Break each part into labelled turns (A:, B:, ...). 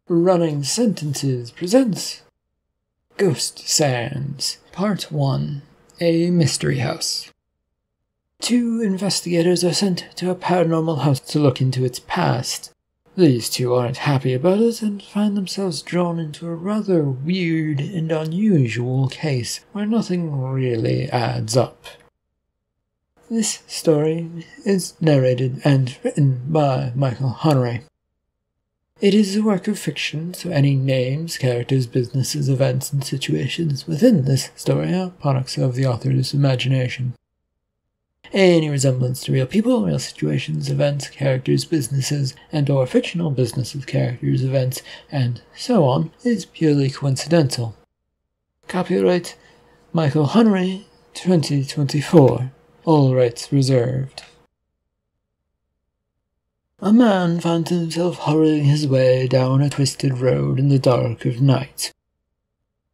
A: Running Sentences presents Ghost Sands, Part 1, A Mystery House. Two investigators are sent to a paranormal house to look into its past. These two aren't happy about it and find themselves drawn into a rather weird and unusual case where nothing really adds up. This story is narrated and written by Michael Honore. It is a work of fiction, so any names, characters, businesses, events, and situations within this story are products of the author's imagination. Any resemblance to real people, real situations, events, characters, businesses, and/or fictional businesses, characters, events, and so on is purely coincidental. Copyright Michael Honore, 2024. All rights reserved. A man finds himself hurrying his way down a twisted road in the dark of night.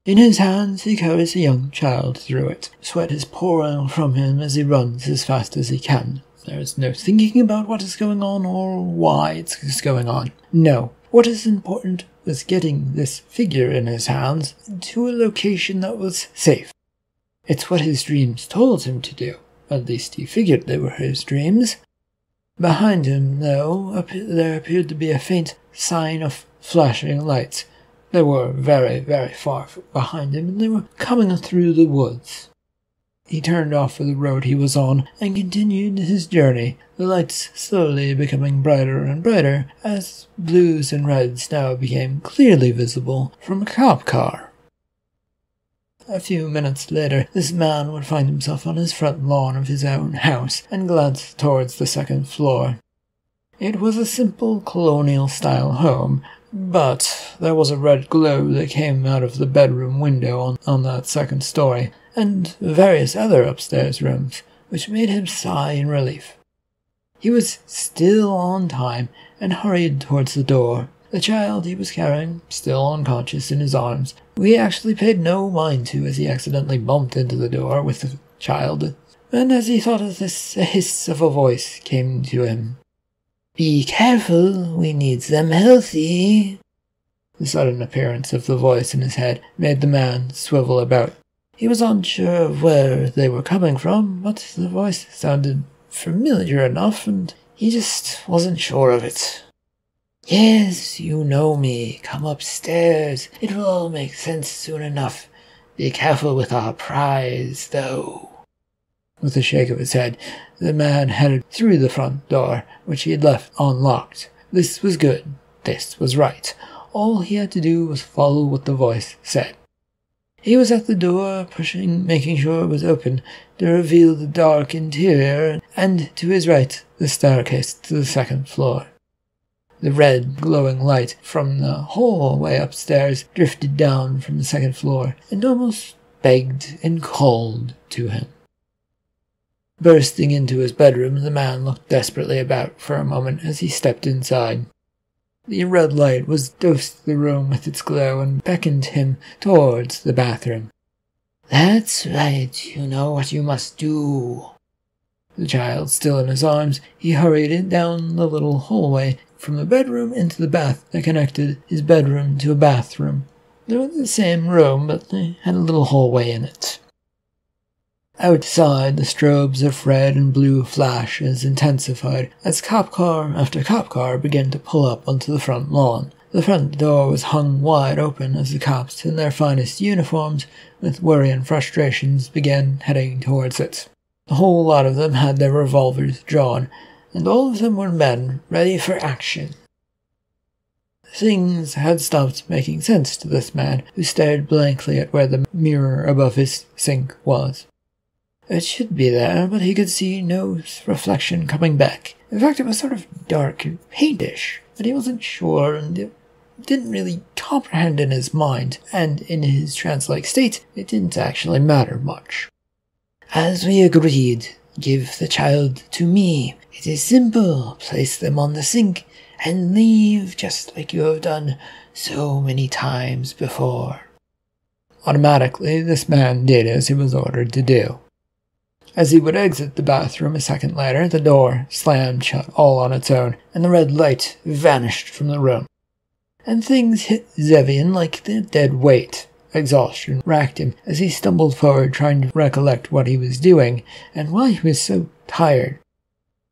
A: In his hands he carries a young child through it. Sweat is pouring from him as he runs as fast as he can. There is no thinking about what is going on or why it's going on. No, what is important was getting this figure in his hands to a location that was safe. It's what his dreams told him to do. At least he figured they were his dreams. Behind him, though, there appeared to be a faint sign of flashing lights. They were very, very far behind him, and they were coming through the woods. He turned off for the road he was on and continued his journey, the lights slowly becoming brighter and brighter as blues and reds now became clearly visible from a cop car. A few minutes later, this man would find himself on his front lawn of his own house and glance towards the second floor. It was a simple colonial-style home, but there was a red glow that came out of the bedroom window on that second story, and various other upstairs rooms, which made him sigh in relief. He was still on time and hurried towards the door. The child he was carrying, still unconscious in his arms, he actually paid no mind to as he accidentally bumped into the door with the child. And as he thought of this, a hiss of a voice came to him. "Be careful, we needs them healthy." The sudden appearance of the voice in his head made the man swivel about. He was unsure of where they were coming from, but the voice sounded familiar enough, and he just wasn't sure of it. "Yes, you know me. Come upstairs. It will all make sense soon enough. Be careful with our prize, though." With a shake of his head, the man headed through the front door, which he had left unlocked. This was good. This was right. All he had to do was follow what the voice said. He was at the door, pushing, making sure it was open, to reveal the dark interior, and to his right, the staircase to the second floor. The red, glowing light from the hallway upstairs drifted down from the second floor and almost begged and called to him. Bursting into his bedroom, the man looked desperately about for a moment as he stepped inside. The red light was dosed the room with its glow and beckoned him towards the bathroom. "That's right, you know what you must do." The child still in his arms, he hurried down the little hallway from the bedroom into the bath that connected his bedroom to a bathroom. They were the same room, but they had a little hallway in it. Outside, the strobes of red and blue flashes intensified as cop car after cop car began to pull up onto the front lawn. The front door was hung wide open as the cops in their finest uniforms, with worry and frustrations, began heading towards it. The whole lot of them had their revolvers drawn, and all of them were men ready for action. Things had stopped making sense to this man, who stared blankly at where the mirror above his sink was. It should be there, but he could see no reflection coming back. In fact, it was sort of dark and paintish, but he wasn't sure, and it didn't really comprehend in his mind, and in his trance-like state, it didn't actually matter much. "As we agreed, give the child to me. It is simple. Place them on the sink and leave just like you have done so many times before." Automatically, this man did as he was ordered to do. As he would exit the bathroom a second later, the door slammed shut all on its own, and the red light vanished from the room. and things hit Zevian like a dead weight. Exhaustion racked him as he stumbled forward trying to recollect what he was doing and why he was so tired.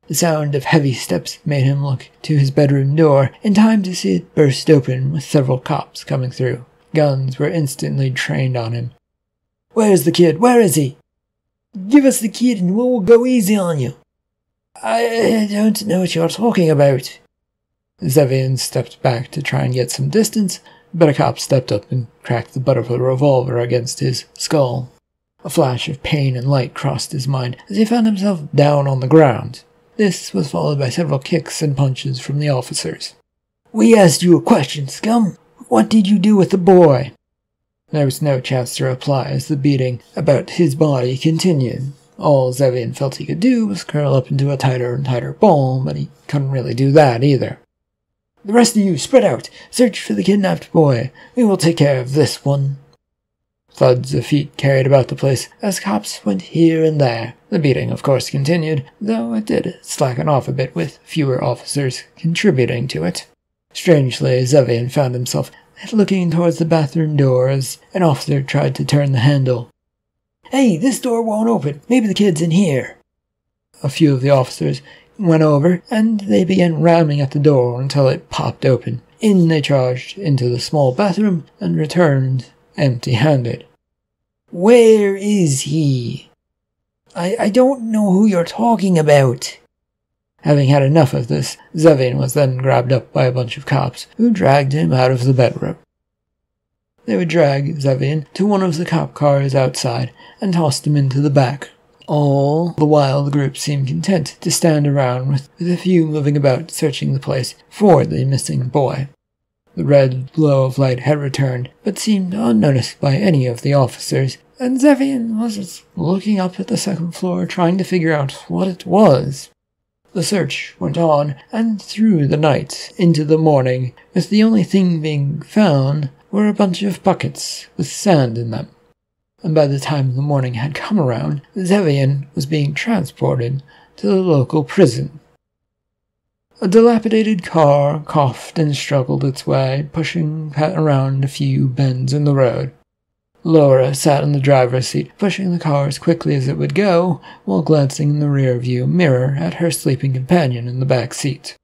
A: The sound of heavy steps made him look to his bedroom door in time to see it burst open with several cops coming through. Guns were instantly trained on him. "Where's the kid? Where is he?" "Give us the kid and we'll go easy on you." I don't know what you're talking about." Zevian stepped back to try and get some distance, but a cop stepped up and cracked the butt of a revolver against his skull. A flash of pain and light crossed his mind as he found himself down on the ground. This was followed by several kicks and punches from the officers. "We asked you a question, scum. What did you do with the boy?" There was no chance to reply as the beating about his body continued. All Zevian felt he could do was curl up into a tighter and tighter ball, but he couldn't really do that either. "The rest of you, spread out. Search for the kidnapped boy. We will take care of this one." Thuds of feet carried about the place as cops went here and there. The beating, of course, continued, though it did slacken off a bit with fewer officers contributing to it. Strangely, Zevian found himself looking towards the bathroom door as an officer tried to turn the handle. "Hey, this door won't open. Maybe the kid's in here." A few of the officers went over, and they began ramming at the door until it popped open. In they charged into the small bathroom and returned empty-handed. "Where is he?" I don't know who you're talking about." Having had enough of this, Zevian was then grabbed up by a bunch of cops, who dragged him out of the bedroom. They would drag Zevian to one of the cop cars outside and tossed him into the back. All the while the group seemed content to stand around with a few moving about searching the place for the missing boy. The red glow of light had returned, but seemed unnoticed by any of the officers, and Zevian was just looking up at the second floor trying to figure out what it was. The search went on, and through the night into the morning, with the only thing being found were a bunch of buckets with sand in them. And by the time the morning had come around, Zevian was being transported to the local prison. A dilapidated car coughed and struggled its way, pushing around a few bends in the road. Laura sat in the driver's seat, pushing the car as quickly as it would go, while glancing in the rear-view mirror at her sleeping companion in the back seat.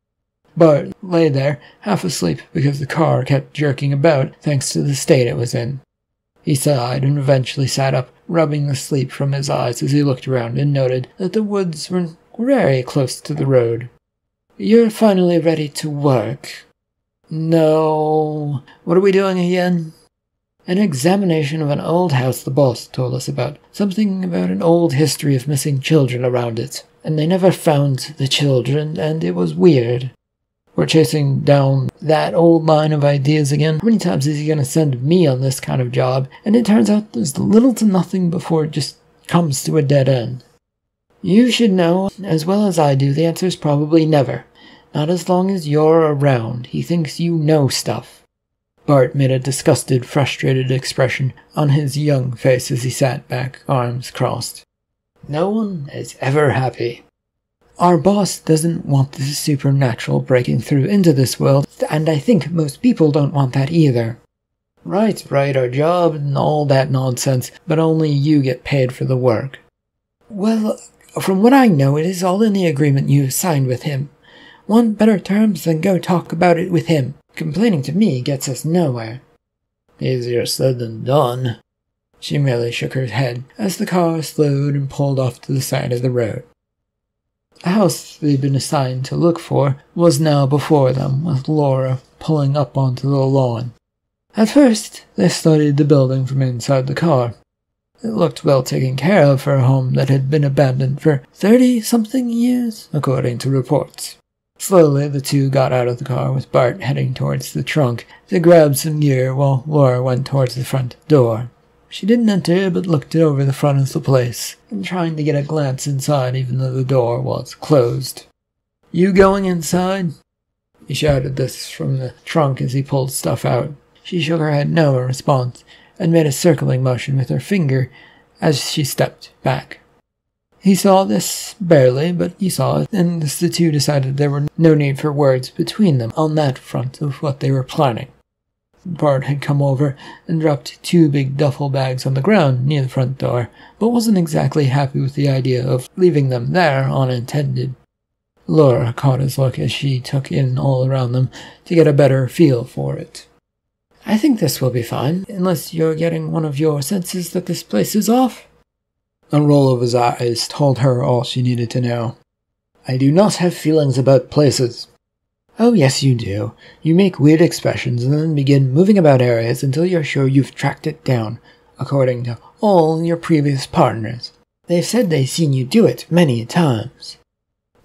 A: Bart lay there, half asleep because the car kept jerking about thanks to the state it was in. He sighed and eventually sat up, rubbing the sleep from his eyes as he looked around and noted that the woods were very close to the road. "You're finally ready to work." "No. What are we doing again?" "An examination of an old house the boss told us about. Something about an old history of missing children around it. And they never found the children, and it was weird. We're chasing down that old line of ideas again. How many times is he going to send me on this kind of job? And it turns out there's little to nothing before it just comes to a dead end." "You should know, as well as I do, the answer's probably never. Not as long as you're around. He thinks you know stuff." Bart made a disgusted, frustrated expression on his young face as he sat back, arms crossed. "No one is ever happy. Our boss doesn't want the supernatural breaking through into this world, and I think most people don't want that either." Right, our job and all that nonsense, but only you get paid for the work." "Well, from what I know, it is all in the agreement you signed with him. Want better terms, then go talk about it with him. Complaining to me gets us nowhere." "Easier said than done." She merely shook her head as the car slowed and pulled off to the side of the road. A house they'd been assigned to look for was now before them, with Laura pulling up onto the lawn. At first, they studied the building from inside the car. It looked well taken care of for a home that had been abandoned for 30-something years, according to reports. Slowly, the two got out of the car, with Bart heading towards the trunk to grab some gear while Laura went towards the front door. She didn't enter, but looked over the front of the place, and trying to get a glance inside even though the door was closed. "You going inside?" He shouted this from the trunk as he pulled stuff out. She shook her head no in response, and made a circling motion with her finger as she stepped back. He saw this barely, but he saw it, and the two decided there were no need for words between them on that front of what they were planning. Bart had come over and dropped 2 big duffel bags on the ground near the front door, but wasn't exactly happy with the idea of leaving them there unattended. Laura caught his look as she took in all around them to get a better feel for it. "I think this will be fine, unless you're getting one of your senses that this place is off." A roll of his eyes told her all she needed to know. "I do not have feelings about places." "Oh, yes, you do. You make weird expressions and then begin moving about areas until you're sure you've tracked it down, according to all your previous partners. They've said they've seen you do it many times."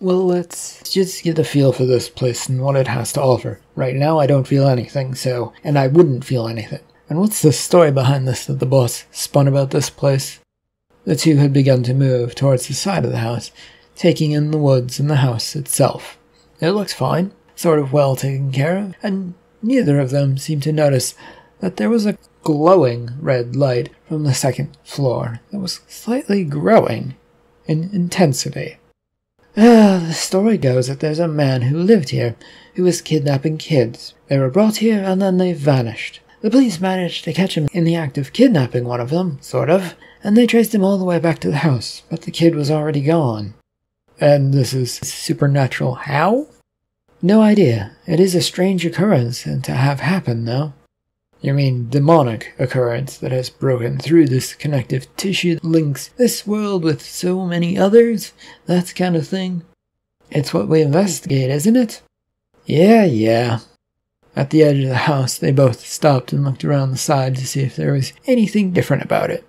A: "Well, let's just get a feel for this place and what it has to offer. Right now, I don't feel anything, and I wouldn't feel anything. And what's the story behind this that the boss spun about this place?" The two had begun to move towards the side of the house, taking in the woods and the house itself. It looked fine, sort of well taken care of, and neither of them seemed to notice that there was a glowing red light from the second floor that was slightly growing in intensity. "The story goes that there's a man who lived here who was kidnapping kids. They were brought here and then they vanished. The police managed to catch him in the act of kidnapping one of them, sort of, and they traced him all the way back to the house, but the kid was already gone." "And this is supernatural how?" "No idea. It is a strange occurrence to have happened, though." "You mean demonic occurrence that has broken through this connective tissue that links this world with so many others? That kind of thing?" "It's what we investigate, isn't it?" Yeah. At the edge of the house, they both stopped and looked around the side to see if there was anything different about it.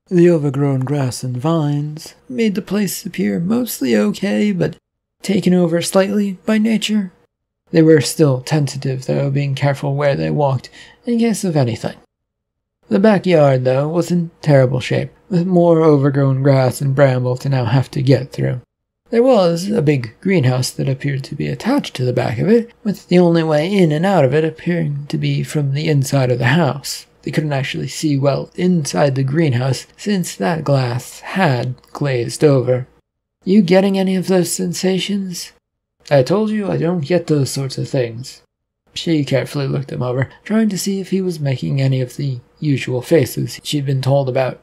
A: The overgrown grass and vines made the place appear mostly okay, but taken over slightly by nature. They were still tentative, though, being careful where they walked in case of anything. The backyard, though, was in terrible shape, with more overgrown grass and bramble to now have to get through. There was a big greenhouse that appeared to be attached to the back of it, with the only way in and out of it appearing to be from the inside of the house. They couldn't actually see well inside the greenhouse, since that glass had glazed over. "You getting any of those sensations?" "I told you I don't get those sorts of things." She carefully looked him over, trying to see if he was making any of the usual faces she'd been told about.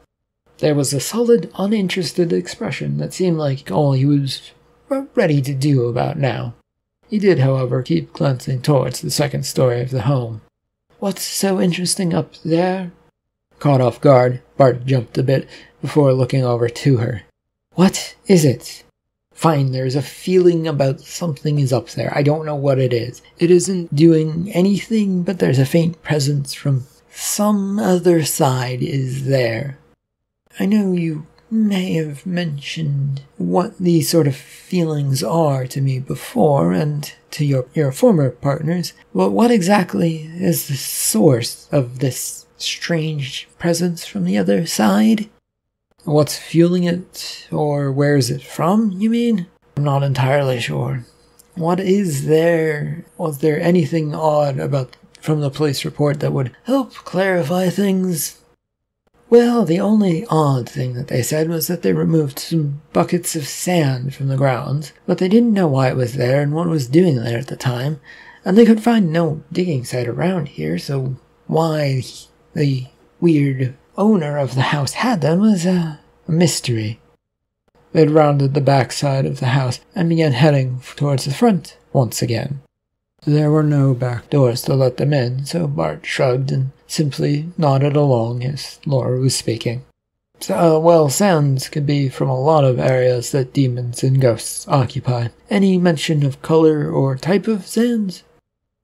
A: There was a solid, uninterested expression that seemed like all he was ready to do about now. He did, however, keep glancing towards the second story of the home. "What's so interesting up there?" Caught off guard, Bart jumped a bit before looking over to her. "What is it?" "Fine, there's a feeling about something is up there. I don't know what it is. It isn't doing anything, but there's a faint presence from some other side is there. I know you may have mentioned what these sort of feelings are to me before, and to your former partners, but what exactly is the source of this strange presence from the other side?" "What's fueling it, or where is it from, you mean?" "I'm not entirely sure. What is there? Was there anything odd about from the police report that would help clarify things?" "Well, the only odd thing that they said was that they removed some buckets of sand from the grounds, but they didn't know why it was there and what it was doing there at the time, and they could find no digging site around here, so why the weird owner of the house had them was a mystery." They'd rounded the back side of the house and began heading towards the front once again. There were no back doors to let them in, so Bart shrugged and simply nodded along as Laura was speaking. Sounds could be from a lot of areas that demons and ghosts occupy. Any mention of color or type of sands?"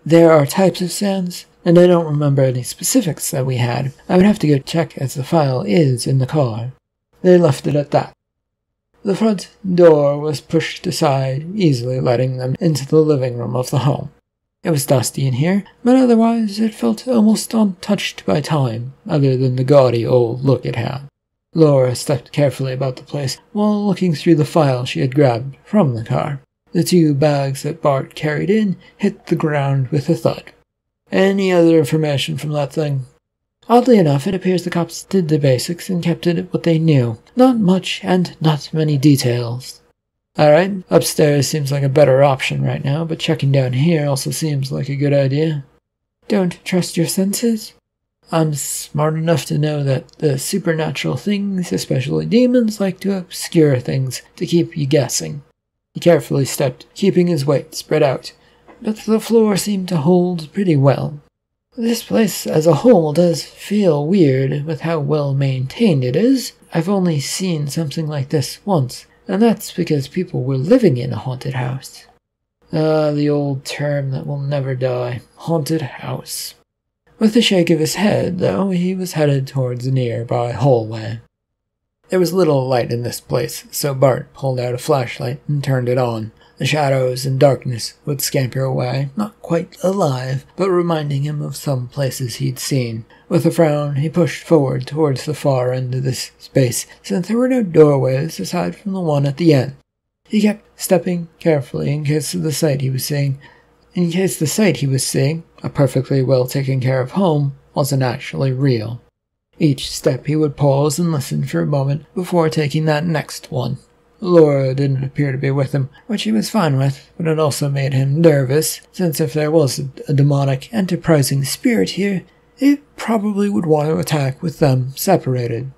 A: "There are types of sands, and I don't remember any specifics that we had. I would have to go check as the file is in the car." They left it at that. The front door was pushed aside, easily letting them into the living room of the home. It was dusty in here, but otherwise it felt almost untouched by time, other than the gaudy old look it had. Laura stepped carefully about the place while looking through the file she had grabbed from the car. The 2 bags that Bart carried in hit the ground with a thud. "Any other information from that thing?" "Oddly enough, it appears the cops did the basics and kept it what they knew. Not much and not many details." "Alright, upstairs seems like a better option right now, but checking down here also seems like a good idea." Don't trust your senses? I'm smart enough to know that the supernatural things, especially demons, like to obscure things to keep you guessing. He carefully stepped, keeping his weight spread out, but the floor seemed to hold pretty well. This place as a whole does feel weird with how well maintained it is. I've only seen something like this once, and that's because people were living in a haunted house. The old term that will never die. Haunted house. With a shake of his head, though, he was headed towards a nearby hallway. There was little light in this place, so Bart pulled out a flashlight and turned it on. The shadows and darkness would scamper away, not quite alive, but reminding him of some places he'd seen. With a frown, he pushed forward towards the far end of this space, since there were no doorways aside from the one at the end. He kept stepping carefully in case the sight he was seeing, a perfectly well taken care of home, wasn't actually real. Each step he would pause and listen for a moment before taking that next one. Laura didn't appear to be with him, which he was fine with, but it also made him nervous, since if there was a demonic, enterprising spirit here, it probably would want to attack with them separated.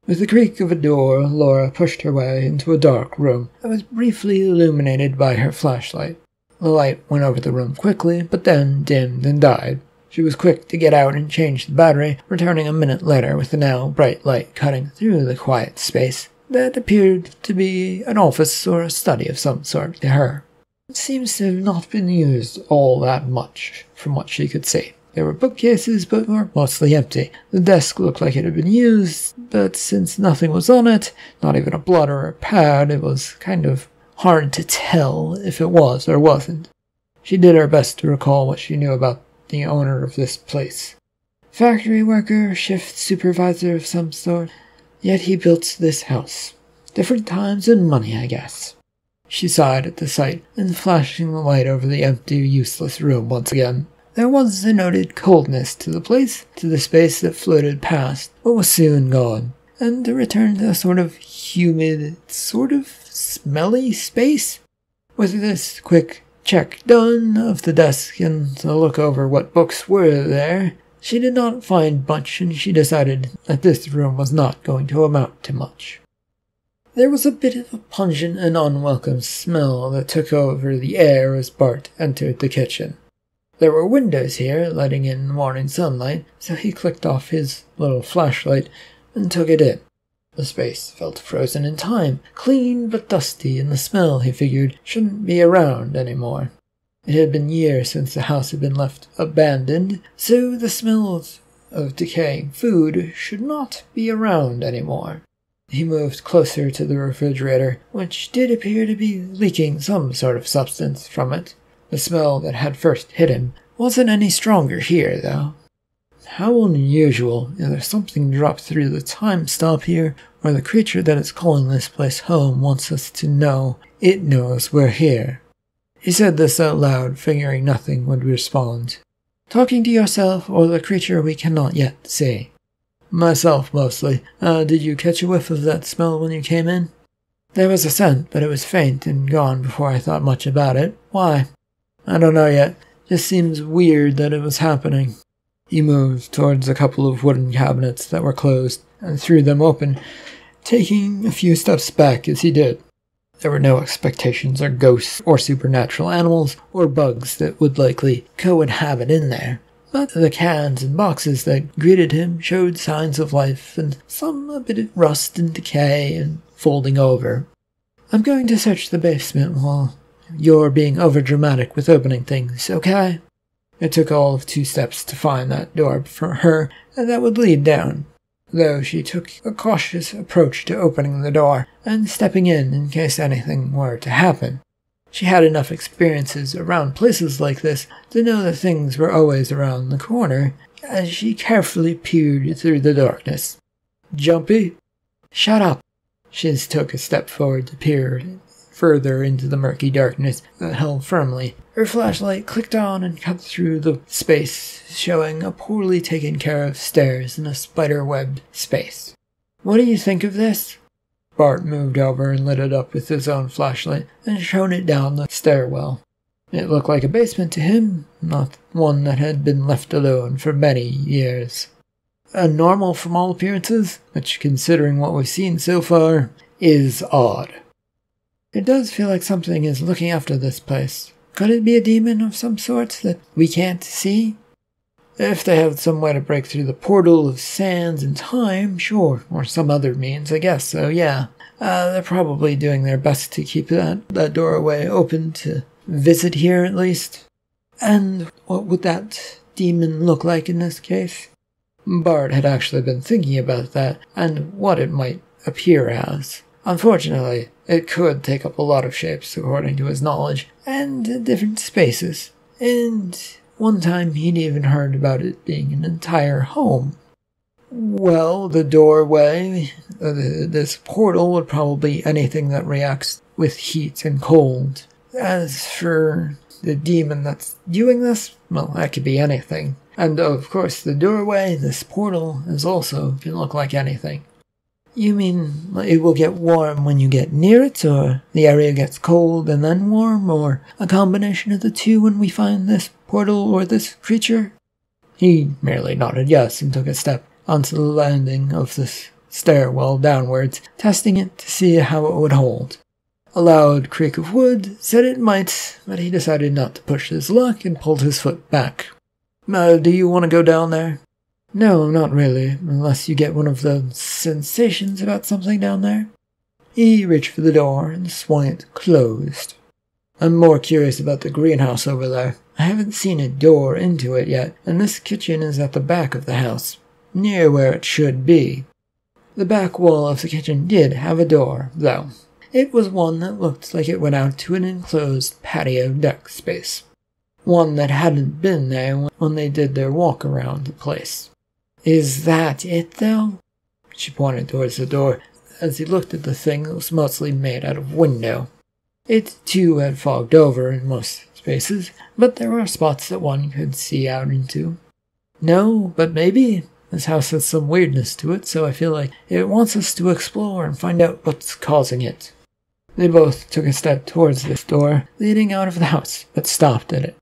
A: With the creak of a door, Laura pushed her way into a dark room that was briefly illuminated by her flashlight. The light went over the room quickly, but then dimmed and died. She was quick to get out and change the battery, returning a minute later with the now bright light cutting through the quiet space that appeared to be an office or a study of some sort to her. It seems to have not been used all that much, from what she could see. There were bookcases, but were mostly empty. The desk looked like it had been used, but since nothing was on it, not even a blotter or a pad, it was kind of hard to tell if it was or wasn't. She did her best to recall what she knew about the owner of this place. Factory worker, shift supervisor of some sort, yet he built this house. Different times and money, I guess. She sighed at the sight, and flashing the light over the empty, useless room once again. There was a noted coldness to the place, to the space that floated past, but was soon gone, and to return to a sort of humid, sort of smelly space. With this quick check done of the desk and a look over what books were there, she did not find much, and she decided that this room was not going to amount to much. There was a bit of a pungent and unwelcome smell that took over the air as Bart entered the kitchen. There were windows here, letting in the morning sunlight, so he clicked off his little flashlight and took it in. The space felt frozen in time, clean but dusty, and the smell, he figured, shouldn't be around anymore. It had been years since the house had been left abandoned, so the smells of decaying food should not be around anymore. He moved closer to the refrigerator, which did appear to be leaking some sort of substance from it. The smell that had first hit him wasn't any stronger here, though. How unusual. Either something dropped through the time stop here, or the creature that is calling this place home wants us to know it knows we're here. He said this out loud, figuring nothing would respond. Talking to yourself or the creature we cannot yet see? Myself, mostly. Did you catch a whiff of that smell when you came in? There was a scent, but it was faint and gone before I thought much about it. Why? I don't know yet. Just seems weird that it was happening. He moved towards a couple of wooden cabinets that were closed and threw them open, taking a few steps back as he did. There were no expectations or ghosts or supernatural animals or bugs that would likely co-inhabit in there. But the cans and boxes that greeted him showed signs of life and some a bit of rust and decay and folding over. I'm going to search the basement while you're being overdramatic with opening things, okay? It took all of 2 steps to find that door for her, and that would lead down, though she took a cautious approach to opening the door and stepping in case anything were to happen. She had enough experiences around places like this to know that things were always around the corner as she carefully peered through the darkness. Jumpy? Shut up! Shiz took a step forward to peer further into the murky darkness that held firmly. Her flashlight clicked on and cut through the space, showing a poorly taken care of stairs in a spider-webbed space. What do you think of this? Bart moved over and lit it up with his own flashlight and shone it down the stairwell. It looked like a basement to him, not one that had been left alone for many years. Normal from all appearances, which, considering what we've seen so far, is odd. It does feel like something is looking after this place. Could it be a demon of some sort that we can't see? If they have some way to break through the portal of sands and time, sure, or some other means, I guess so, yeah. They're probably doing their best to keep that doorway open to visit here, at least. And what would that demon look like in this case? Bart had actually been thinking about that, and what it might appear as. Unfortunately, it could take up a lot of shapes, according to his knowledge, and different spaces. And one time he'd even heard about it being an entire home. Well, the doorway, this portal would probably be anything that reacts with heat and cold. As for the demon that's doing this, well, that could be anything. And of course, the doorway, this portal, can look like anything. You mean it will get warm when you get near it, or the area gets cold and then warm, or a combination of the two when we find this portal or this creature? He merely nodded yes and took a step onto the landing of this stairwell downwards, testing it to see how it would hold. A loud creak of wood said it might, but he decided not to push his luck and pulled his foot back. Do you want to go down there? No, not really, unless you get one of those sensations about something down there. He reached for the door and swung it closed. I'm more curious about the greenhouse over there. I haven't seen a door into it yet, and this kitchen is at the back of the house, near where it should be. The back wall of the kitchen did have a door, though. It was one that looked like it went out to an enclosed patio deck space. One that hadn't been there when they did their walk around the place. Is that it, though? She pointed towards the door as he looked at the thing that was mostly made out of window. It, too, had fogged over in most spaces, but there were spots that one could see out into. No, but maybe. This house has some weirdness to it, so I feel like it wants us to explore and find out what's causing it. They both took a step towards this door, leading out of the house, but stopped at it.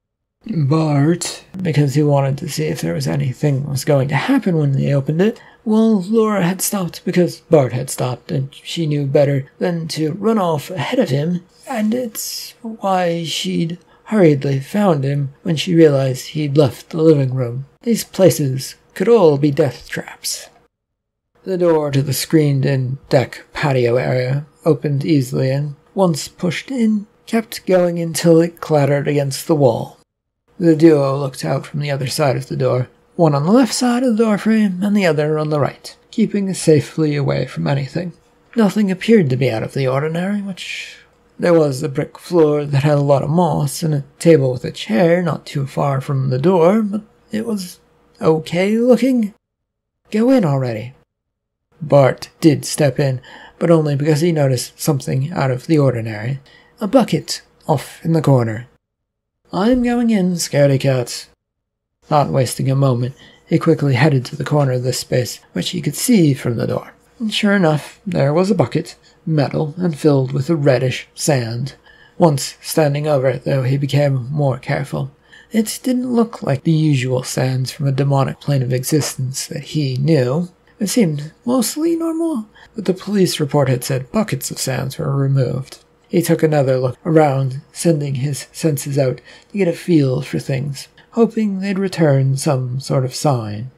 A: Bart, because he wanted to see if there was anything was going to happen when they opened it, well, Laura had stopped because Bart had stopped, and she knew better than to run off ahead of him, and it's why she'd hurriedly found him when she realized he'd left the living room. These places could all be death traps. The door to the screened-in deck patio area opened easily and, once pushed in, kept going until it clattered against the wall. The duo looked out from the other side of the door, one on the left side of the doorframe and the other on the right, keeping safely away from anything. Nothing appeared to be out of the ordinary, there was a brick floor that had a lot of moss and a table with a chair not too far from the door, but it was okay looking. Go in already. Bart did step in, but only because he noticed something out of the ordinary. A bucket off in the corner. I'm going in, scaredy cat. Not wasting a moment, he quickly headed to the corner of this space, which he could see from the door. And sure enough, there was a bucket, metal and filled with a reddish sand. Once standing over it, though, he became more careful. It didn't look like the usual sands from a demonic plane of existence that he knew. It seemed mostly normal, but the police report had said buckets of sands were removed. He took another look around, sending his senses out to get a feel for things, hoping they'd return some sort of sign.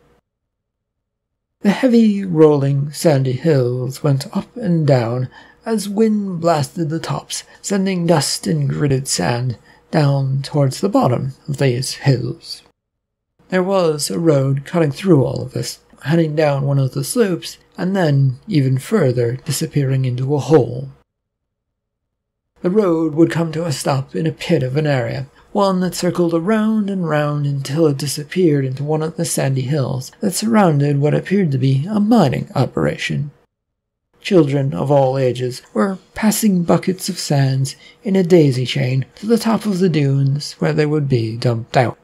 A: The heavy, rolling, sandy hills went up and down as wind blasted the tops, sending dust and gritted sand down towards the bottom of these hills. There was a road cutting through all of this, heading down one of the slopes, and then, even further, disappearing into a hole. The road would come to a stop in a pit of an area, one that circled around and round until it disappeared into one of the sandy hills that surrounded what appeared to be a mining operation. Children of all ages were passing buckets of sands in a daisy chain to the top of the dunes where they would be dumped out.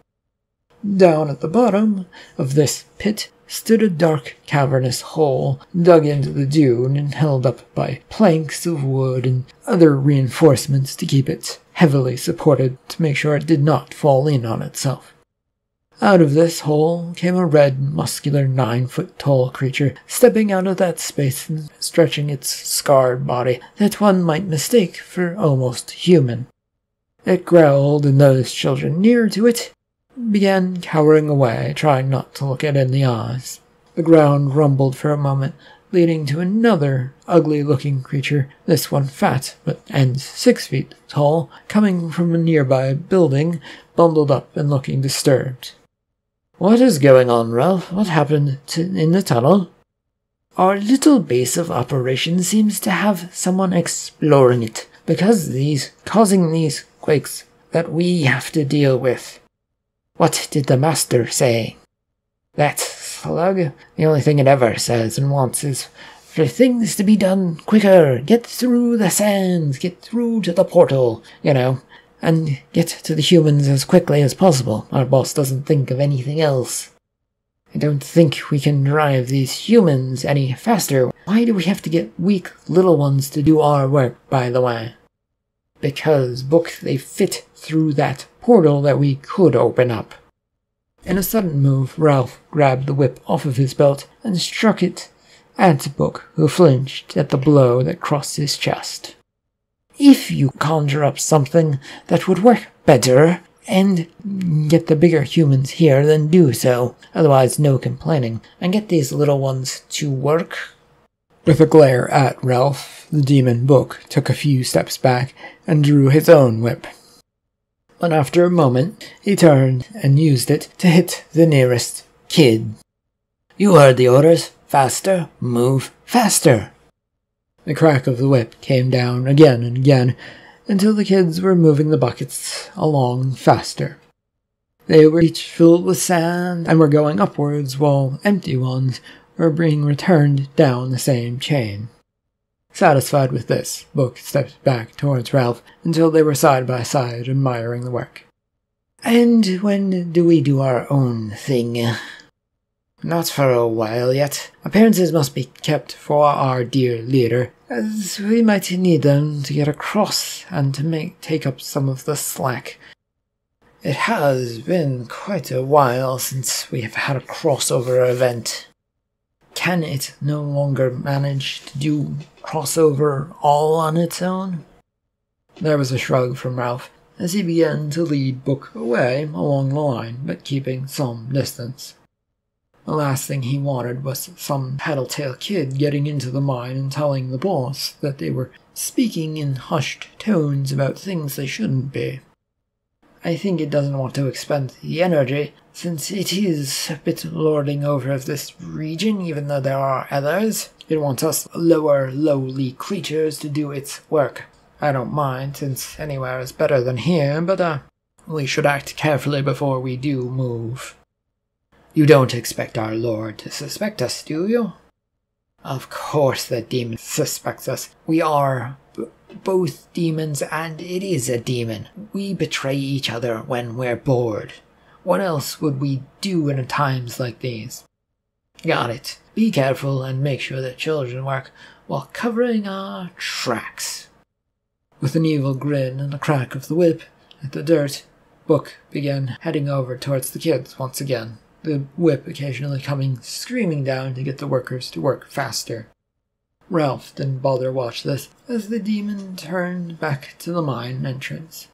A: Down at the bottom of this pit stood a dark, cavernous hole dug into the dune and held up by planks of wood and other reinforcements to keep it heavily supported to make sure it did not fall in on itself. Out of this hole came a red, muscular, 9-foot-tall creature, stepping out of that space and stretching its scarred body that one might mistake for almost human. It growled, and those children near to it began cowering away, trying not to look it in the eyes. The ground rumbled for a moment, leading to another ugly-looking creature, this one fat and 6 feet tall, coming from a nearby building, bundled up and looking disturbed. "What is going on, Ralph? What happened in the tunnel?" "Our little base of operations seems to have someone exploring it, causing these quakes that we have to deal with." "What did the master say?" "That slug, the only thing it ever says and wants is for things to be done quicker, get through the sands, get through to the portal, and get to the humans as quickly as possible. Our boss doesn't think of anything else. I don't think we can drive these humans any faster. Why do we have to get weak little ones to do our work, by the way?" "Because, Book, they fit through that portal that we could open up." In a sudden move, Ralph grabbed the whip off of his belt and struck it at Book, who flinched at the blow that crossed his chest. "If you conjure up something that would work better and get the bigger humans here, then do so. Otherwise, no complaining. And get these little ones to work." With a glare at Ralph, the demon Book took a few steps back and drew his own whip. But after a moment, he turned and used it to hit the nearest kid. "You heard the orders. Faster, move faster." The crack of the whip came down again and again, until the kids were moving the buckets along faster. They were each filled with sand and were going upwards, while empty ones were being returned down the same chain. Satisfied with this, Book stepped back towards Ralph until they were side by side, admiring the work. "And when do we do our own thing?" "Not for a while yet. Appearances must be kept for our dear leader, as we might need them to get across and to take up some of the slack. It has been quite a while since we have had a crossover event." "Can it no longer manage to do crossover all on its own?" There was a shrug from Ralph as he began to lead Book away along the line, but keeping some distance. The last thing he wanted was some tattletale kid getting into the mine and telling the boss that they were speaking in hushed tones about things they shouldn't be. I think it doesn't want to expend the energy, since it is a bit lording over this region, even though there are others. It wants us lower, lowly creatures to do its work. I don't mind, since anywhere is better than here, but we should act carefully before we do move. You don't expect our lord to suspect us, do you? Of course the demon suspects us. We are both demons, and it is a demon. We betray each other when we're bored. What else would we do in times like these? Got it. Be careful and make sure that children work while covering our tracks. With an evil grin and a crack of the whip at the dirt, Book began heading over towards the kids once again, the whip occasionally coming screaming down to get the workers to work faster. Ralph didn't bother watch this, as the demon turned back to the mine entrance.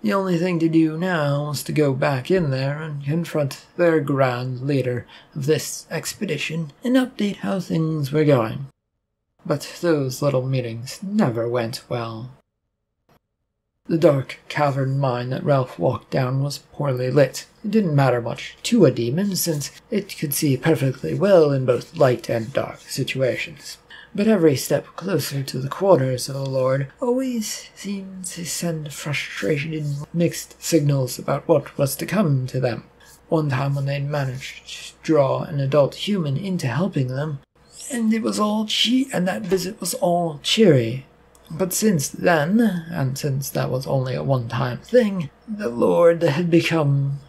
A: The only thing to do now was to go back in there and confront their grand leader of this expedition and update how things were going. But those little meetings never went well. The dark cavern mine that Ralph walked down was poorly lit. It didn't matter much to a demon, since it could see perfectly well in both light and dark situations. But every step closer to the quarters of the Lord always seemed to send frustration and mixed signals about what was to come to them. One time when they'd managed to draw an adult human into helping them, and it was all and that visit was all cheery. But since then, and since that was only a one-time thing, the Lord had become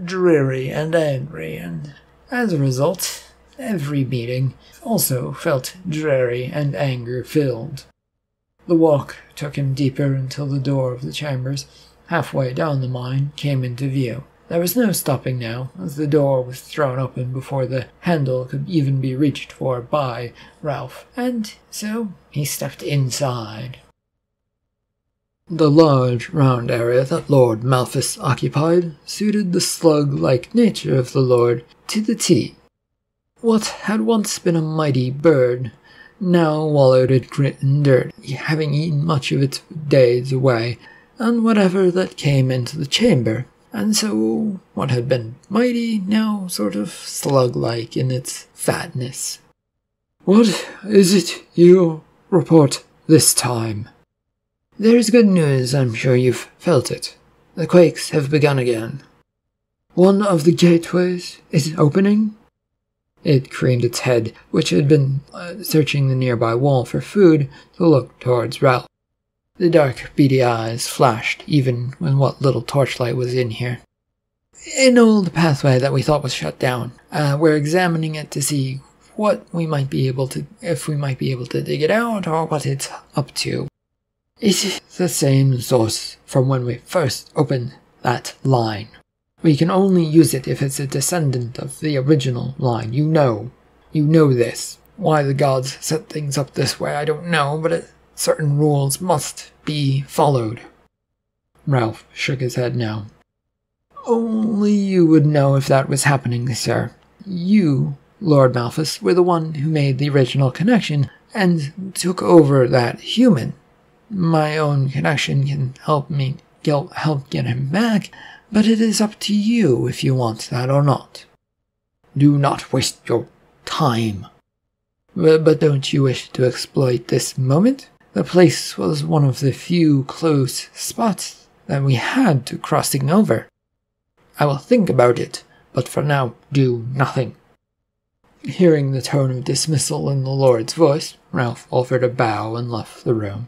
A: dreary and angry, and as a result, every meeting also felt dreary and anger-filled. The walk took him deeper until the door of the chambers, halfway down the mine, came into view. There was no stopping now, as the door was thrown open before the handle could even be reached for by Ralph, and so he stepped inside. The large, round area that Lord Malthus occupied suited the slug-like nature of the Lord to the T. What had once been a mighty bird now wallowed in grit and dirt, having eaten much of its days away, and whatever that came into the chamber. And so what had been mighty now sort of slug-like in its fatness. "What is it you report this time?" "There's good news, I'm sure you've felt it. The quakes have begun again." "One of the gateways is opening?" It craned its head, which had been searching the nearby wall for food, to look towards Ralph. The dark, beady eyes flashed even when what little torchlight was in here. "An old pathway that we thought was shut down. We're examining it to see if we might be able to dig it out, or what it's up to. It's the same source from when we first opened that line. We can only use it if it's a descendant of the original line. You know this. Why the gods set things up this way, I don't know, but certain rules must be followed." Ralph shook his head now. "Only you would know if that was happening, sir. You, Lord Malthus, were the one who made the original connection and took over that human. My own connection can help get him back, but it is up to you if you want that or not." "Do not waste your time." But don't you wish to exploit this moment? The place was one of the few close spots that we had to crossing over." "I will think about it, but for now do nothing." Hearing the tone of dismissal in the Lord's voice, Ralph offered a bow and left the room.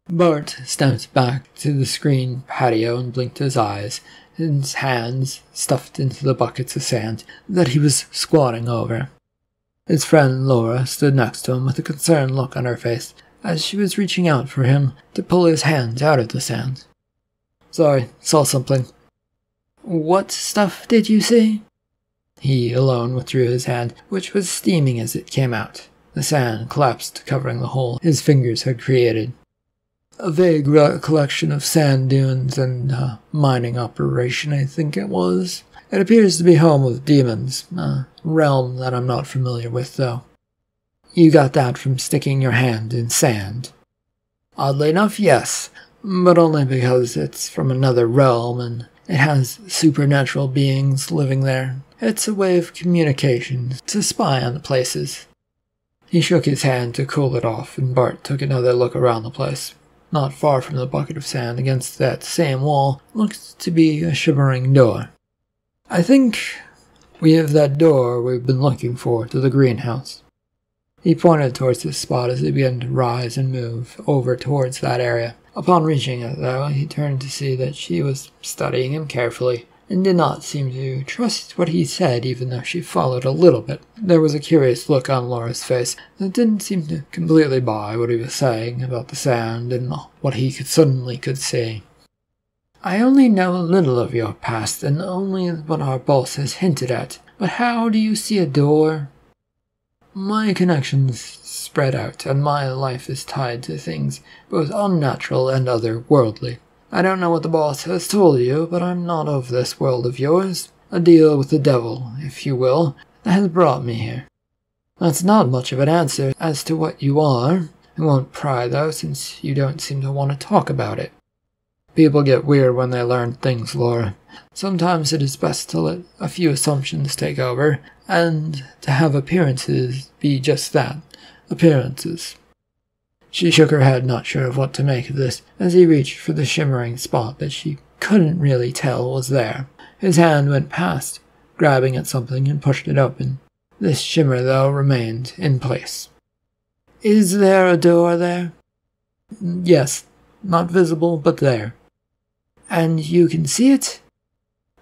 A: Bart stepped back to the screened patio and blinked his eyes, his hands stuffed into the buckets of sand that he was squatting over. His friend Laura stood next to him with a concerned look on her face as she was reaching out for him to pull his hands out of the sand. "Sorry, saw something." "What stuff did you see?" He alone withdrew his hand, which was steaming as it came out. The sand collapsed, covering the hole his fingers had created. "A vague recollection of sand dunes and a mining operation, I think it was. It appears to be home of demons, a realm that I'm not familiar with, though." "You got that from sticking your hand in sand?" "Oddly enough, yes, but only because it's from another realm and it has supernatural beings living there. It's a way of communication, to spy on the places." He shook his hand to cool it off, and Bart took another look around the place. Not far from the bucket of sand against that same wall looked to be a shimmering door. "I think we have that door we've been looking for to the greenhouse." He pointed towards this spot as he began to rise and move over towards that area. Upon reaching it, though, he turned to see that she was studying him carefully, and did not seem to trust what he said, even though she followed a little bit. There was a curious look on Laura's face that didn't seem to completely buy what he was saying about the sand and what he suddenly could see. "I only know a little of your past, and only what our boss has hinted at. But how do you see a door?" "My connections spread out, and my life is tied to things both unnatural and otherworldly. I don't know what the boss has told you, but I'm not of this world of yours. A deal with the devil, if you will, that has brought me here." "That's not much of an answer as to what you are. I won't pry, though, since you don't seem to want to talk about it." "People get weird when they learn things, Laura. Sometimes it is best to let a few assumptions take over, and to have appearances be just that, appearances." She shook her head, not sure of what to make of this, as he reached for the shimmering spot that she couldn't really tell was there. His hand went past, grabbing at something and pushed it open. This shimmer, though, remained in place. "Is there a door there?" "Yes, not visible, but there." "And you can see it?"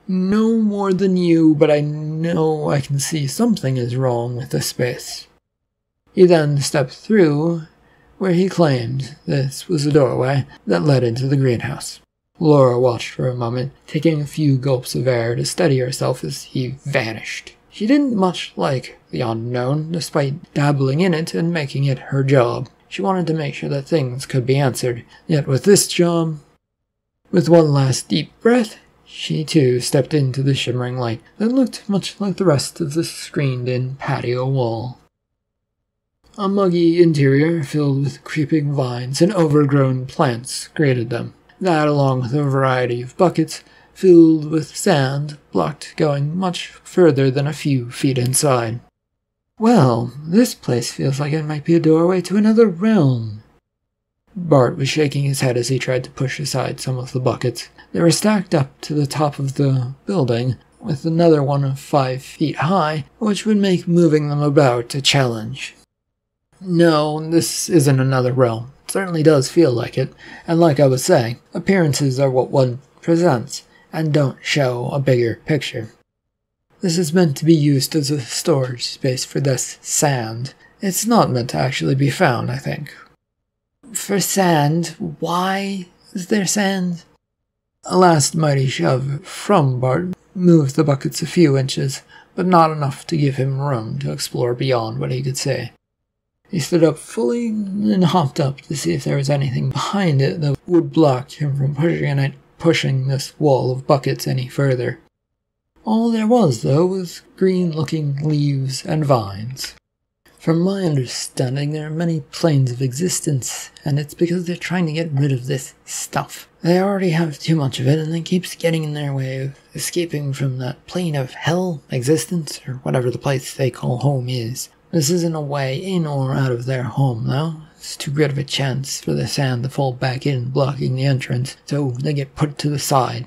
A: "No more than you, but I know I can see something is wrong with the space." He then stepped through, where he claimed this was a doorway that led into the greenhouse. Laura watched for a moment, taking a few gulps of air to steady herself as he vanished. She didn't much like the unknown, despite dabbling in it and making it her job. She wanted to make sure that things could be answered, yet with this job... With one last deep breath, she too stepped into the shimmering light that looked much like the rest of the screened-in patio wall. A muggy interior filled with creeping vines and overgrown plants greeted them. That, along with a variety of buckets filled with sand, blocked going much further than a few feet inside. Well, this place feels like it might be a doorway to another realm. Bart was shaking his head as he tried to push aside some of the buckets. They were stacked up to the top of the building, with another one of 5 feet high, which would make moving them about a challenge. No, this isn't another realm. It certainly does feel like it, and like I was saying, appearances are what one presents, and don't show a bigger picture. This is meant to be used as a storage space for this sand. It's not meant to actually be found, I think. For sand, why is there sand? A last mighty shove from Bart moved the buckets a few inches, but not enough to give him room to explore beyond what he could see. He stood up fully and hopped up to see if there was anything behind it that would block him from pushing this wall of buckets any further. All there was, though, was green-looking leaves and vines. From my understanding, there are many planes of existence, and it's because they're trying to get rid of this stuff. They already have too much of it, and it keeps getting in their way of escaping from that plane of hell, existence, or whatever the place they call home is. This isn't a way in or out of their home, though. It's too great of a chance for the sand to fall back in, blocking the entrance, so they get put to the side.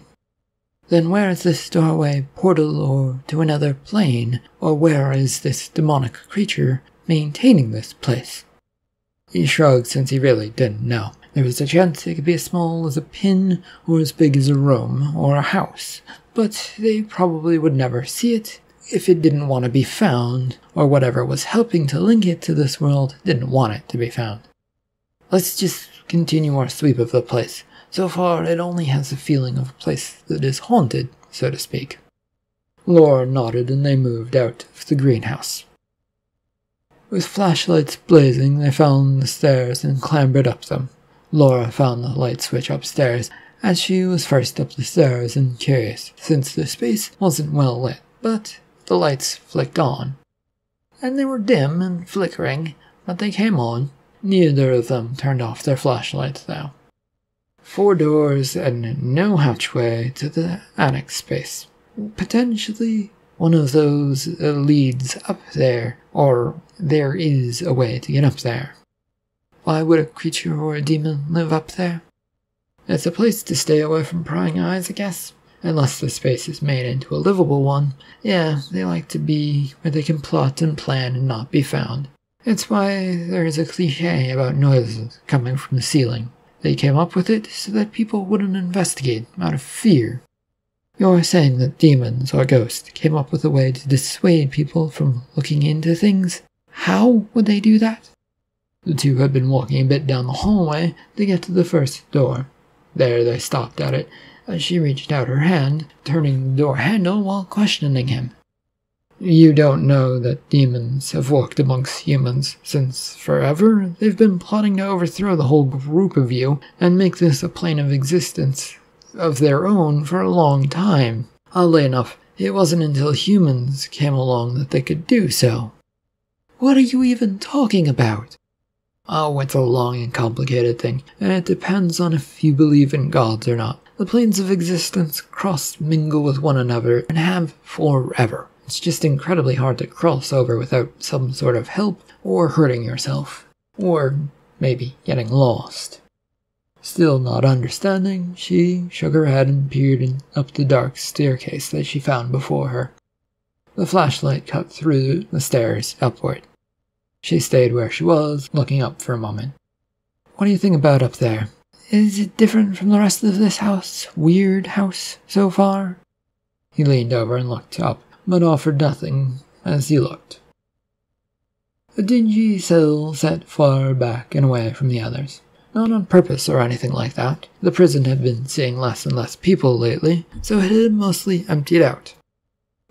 A: Then where is this doorway portal or to another plane, or where is this demonic creature maintaining this place? He shrugged since he really didn't know. There was a chance it could be as small as a pin or as big as a room or a house, but they probably would never see it if it didn't want to be found, or whatever was helping to link it to this world didn't want it to be found. Let's just continue our sweep of the place. So far, it only has the feeling of a place that is haunted, so to speak. Laura nodded and they moved out of the greenhouse. With flashlights blazing, they found the stairs and clambered up them. Laura found the light switch upstairs, as she was first up the stairs and curious, since the space wasn't well lit, but the lights flicked on. And they were dim and flickering, but they came on. Neither of them turned off their flashlights, though. 4 doors and no hatchway to the annex space. Potentially one of those leads up there, or there is a way to get up there. Why would a creature or a demon live up there? It's a place to stay away from prying eyes, I guess. Unless the space is made into a livable one. Yeah, they like to be where they can plot and plan and not be found. It's why there is a cliché about noises coming from the ceiling. They came up with it so that people wouldn't investigate out of fear. You're saying that demons or ghosts came up with a way to dissuade people from looking into things? How would they do that? The two had been walking a bit down the hallway to get to the first door. There they stopped at it, as she reached out her hand, turning the door handle while questioning him. You don't know that demons have walked amongst humans since forever? They've been plotting to overthrow the whole group of you and make this a plane of existence of their own for a long time. Oddly enough, it wasn't until humans came along that they could do so. What are you even talking about? Oh, it's a long and complicated thing, and it depends on if you believe in gods or not. The planes of existence cross-mingle with one another and have forever. It's just incredibly hard to cross over without some sort of help, or hurting yourself, or maybe getting lost. Still not understanding, she shook her head and peered up the dark staircase that she found before her. The flashlight cut through the stairs upward. She stayed where she was, looking up for a moment. What do you think about up there? Is it different from the rest of this house? Weird house so far? He leaned over and looked up, but offered nothing as he looked. A dingy cell set far back and away from the others. Not on purpose or anything like that. The prison had been seeing less and less people lately, so it had mostly emptied out.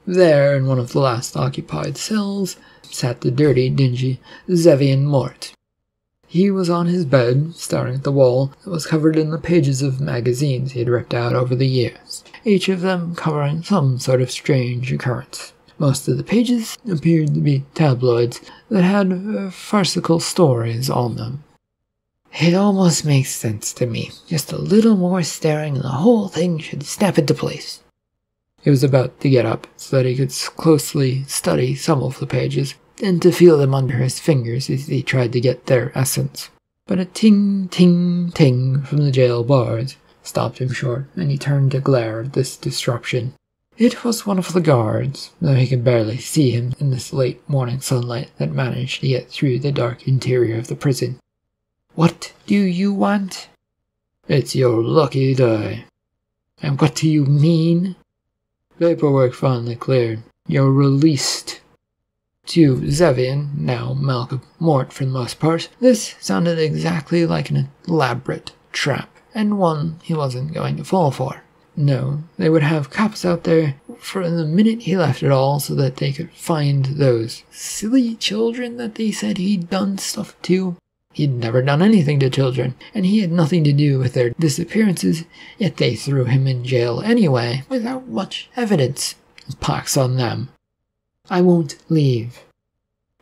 A: There, in one of the last occupied cells, sat the dirty, dingy Zevian Mort. He was on his bed, staring at the wall that was covered in the pages of magazines he had ripped out over the years, each of them covering some sort of strange occurrence. Most of the pages appeared to be tabloids that had farcical stories on them. It almost makes sense to me. Just a little more staring and the whole thing should snap into place. He was about to get up so that he could closely study some of the pages and to feel them under his fingers as he tried to get their essence. But a ting, ting, ting from the jail bars stopped him short, and he turned to glare at this disruption. It was one of the guards, though he could barely see him in this late morning sunlight that managed to get through the dark interior of the prison. "What do you want?" "It's your lucky day." "And what do you mean?" Paperwork finally cleared. You're released. To Zevian, now Malcolm Mort for the most part, this sounded exactly like an elaborate trap, and one he wasn't going to fall for. No, they would have cops out there for the minute he left it all so that they could find those silly children that they said he'd done stuff to. He'd never done anything to children, and he had nothing to do with their disappearances, yet they threw him in jail anyway, without much evidence. Pox on them. I won't leave.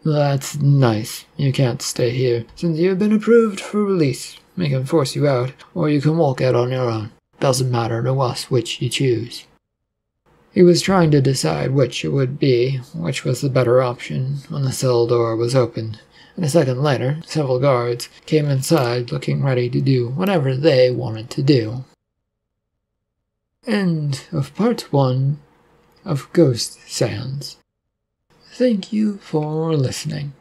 A: That's nice. You can't stay here, since you've been approved for release. We can force you out, or you can walk out on your own. Doesn't matter to us which you choose. He was trying to decide which it would be, which was the better option, when the cell door was opened. And a second later, several guards came inside looking ready to do whatever they wanted to do. End of part 1 of Ghost Sands. Thank you for listening.